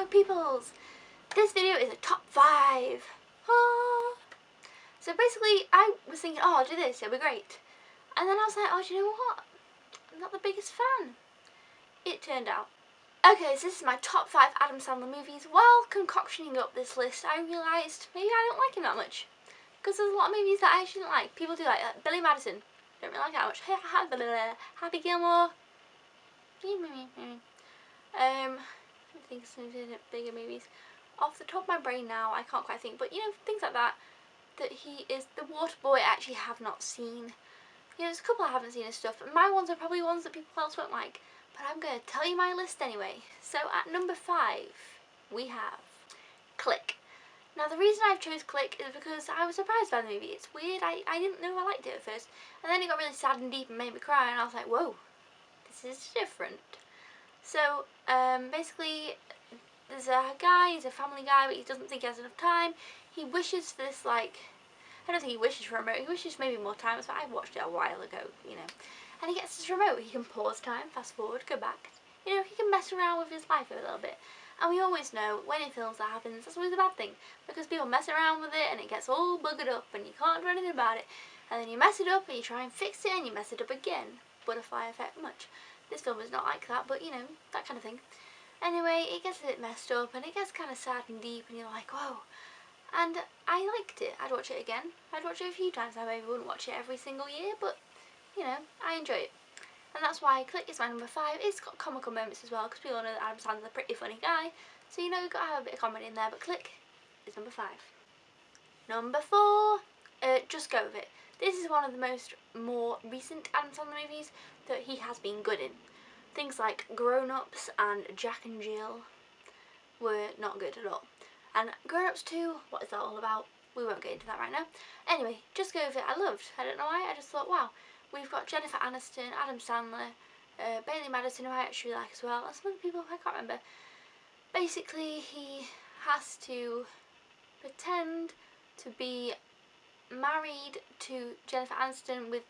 peoples! This video is a top 5. Ah. So basically, I was thinking, oh, I'll do this, it'll be great. And then I was like, oh, do you know what? I'm not the biggest fan. It turned out. Okay, so this is my top 5 Adam Sandler movies. While concoctioning up this list, I realised maybe I don't like him that much. Because there's a lot of movies that I actually don't like. People do like Billy Madison. Don't really like it that much. Happy Gilmore. I think some bigger movies. Off the top of my brain now, I can't quite think. But, you know, things like that. That he is the Waterboy I actually have not seen. You know, there's a couple I haven't seen and stuff. And my ones are probably ones that people else won't like. But I'm going to tell you my list anyway. So at number 5, we have Click. Now the reason I've chose Click is because I was surprised by the movie. It's weird, I didn't know I liked it at first. And then it got really sad and deep and made me cry and I was like, whoa, this is different. So basically there's a guy, he's a family guy, but he doesn't think he has enough time. He wishes for this, like, I don't think he wishes for a remote, he wishes for maybe more time, so I watched it a while ago, you know. And he gets this remote, he can pause time, fast forward, go back. You know, he can mess around with his life a little bit. And we always know, when in films that happens, that's always a bad thing. Because people mess around with it and it gets all buggered up and you can't do anything about it. And then you mess it up and you try and fix it and you mess it up again. Butterfly effect much. This film is not like that, but you know, that kind of thing. Anyway, it gets a bit messed up and it gets kind of sad and deep and you're like, whoa. And I liked it. I'd watch it again. I'd watch it a few times. I maybe wouldn't watch it every single year, but you know, I enjoy it. And that's why Click is my number 5. It's got comical moments as well, because we all know that Adam Sandler's a pretty funny guy. So, you know, you've got to have a bit of comedy in there, but Click is number 5. Number 4, Just Go With It. This is one of the more recent Adam Sandler movies that he has been good in. Things like Grown Ups and Jack and Jill were not good at all. And Grown Ups 2, what is that all about? We won't get into that right now. Anyway, Just Go With It, I loved. I don't know why, I just thought, wow. We've got Jennifer Aniston, Adam Sandler, Bailey Madison, who I actually like as well, and some other people I can't remember. Basically, he has to pretend to be married to Jennifer Aniston with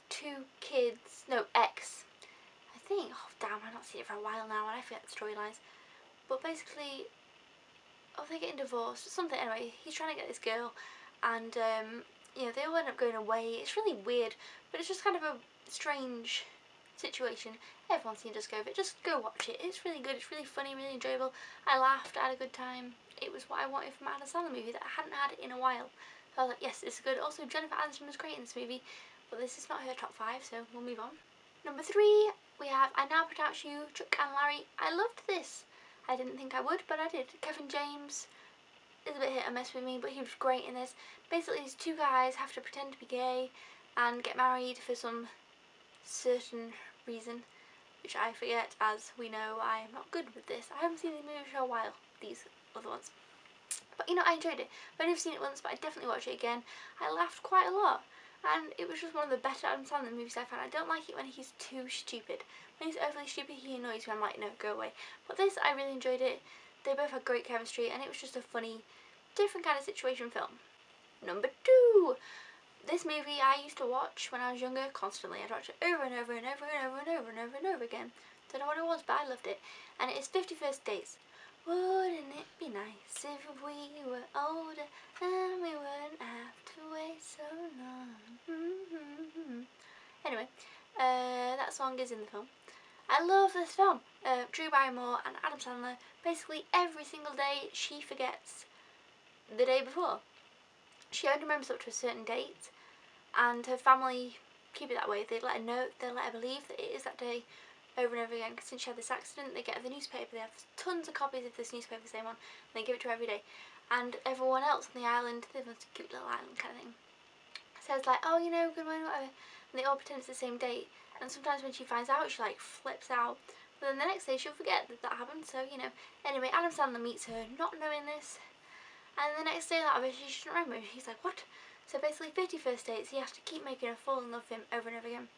2 kids. No, ex. I think. Oh, damn, I've not seen it for a while now, and I forget the storylines. But basically, they're getting divorced. Something. Anyway, he's trying to get this girl, and you know, they all end up going away. It's really weird, but it's just kind of a strange situation. Everyone's seen Just Go With It. Just go watch it. It's really good. It's really funny, really enjoyable. I laughed. I had a good time. It was what I wanted from an Adam Sandler movie that I hadn't had in a while. So I was like, yes, it's good. Also, Jennifer Aniston was great in this movie, but this is not her top 5, so we'll move on. Number 3, we have I Now Pronounce You, Chuck and Larry. I loved this. I didn't think I would, but I did. Kevin James is a bit hit and miss with me, but he was great in this. Basically, these 2 guys have to pretend to be gay and get married for some certain reason, which I forget, as we know I am not good with this. I haven't seen the movie for a while, these other ones. But you know, I enjoyed it. I've only seen it once, but I definitely watch it again. I laughed quite a lot, and it was just one of the better Adam Sandler movies I found. I don't like it when he's too stupid. When he's overly stupid, he annoys me. I'm like, no, go away. But this, I really enjoyed it. They both had great chemistry, and it was just a funny, different kind of situation film. Number 2. This movie I used to watch when I was younger constantly. I'd watch it over and over and over and over and over and over and over again. Don't know what it was, but I loved it. And it is 50 First Dates. Wouldn't it be nice if we were older and we wouldn't have to wait so long? Anyway, that song is in the film. I love this film. Drew Barrymore and Adam Sandler, basically every single day she forgets the day before. She only remembers up to a certain date, and her family keep it that way. They let her know, they let her believe that it is that day over and over again. Because since she had this accident, they get the newspaper, they have tons of copies of this newspaper, the same one, and they give it to her every day. And everyone else on the island, they have a cute little island kind of thing, says like, oh, you know, good morning, whatever. And they all pretend it's the same date. And sometimes when she finds out, she like flips out. But then the next day she'll forget that that happened. So, you know, anyway, Adam Sandler meets her not knowing this. And the next day, that she shouldn't remember. He's like, what? So basically, 50 First Dates, he has to keep making her fall in love with him over and over again.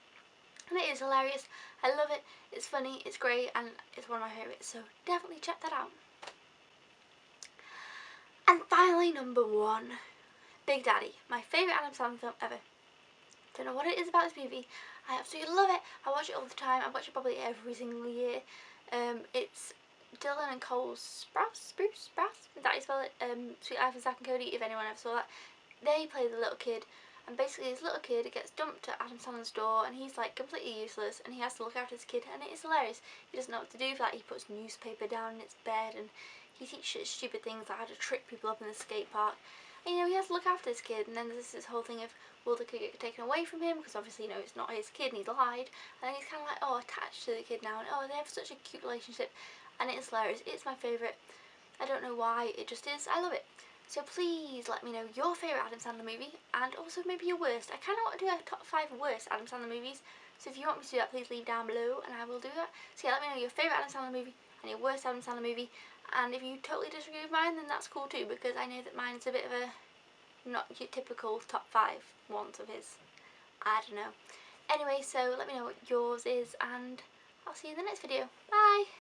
And it is hilarious. I love it. It's funny, it's great, and it's one of my favourites. So definitely check that out. And finally, number 1, Big Daddy. My favourite Adam Sandler film ever. Don't know what it is about this movie. I absolutely love it. I watch it all the time. I watch it probably every single year. It's Dylan and Cole Sprouse, is that how you spell it? Sweet Life of Zack and Cody, if anyone ever saw that. They play the little kid, and basically this little kid gets dumped at Adam Sandler's door, and he's like completely useless, and he has to look after this kid, and it is hilarious. He doesn't know what to do for that. He puts newspaper down in its bed, and he teaches stupid things like how to trick people up in the skate park. And he has to look after this kid, and then there's this whole thing of, will the kid get taken away from him, because obviously, it's not his kid and he's lied, and then he's kind of like, attached to the kid now, and they have such a cute relationship, and it's hilarious. It's my favourite. I don't know why, it just is. I love it. So please let me know your favourite Adam Sandler movie, and also maybe your worst. I kind of want to do a top 5 worst Adam Sandler movies, so if you want me to do that, please leave down below, and I will do that. So yeah, let me know your favourite Adam Sandler movie, and your worst Adam Sandler movie, and if you totally disagree with mine, then that's cool too, because I know that mine's a bit of a not your typical top 5 ones of his. I don't know. Anyway, so let me know what yours is, and I'll see you in the next video. Bye!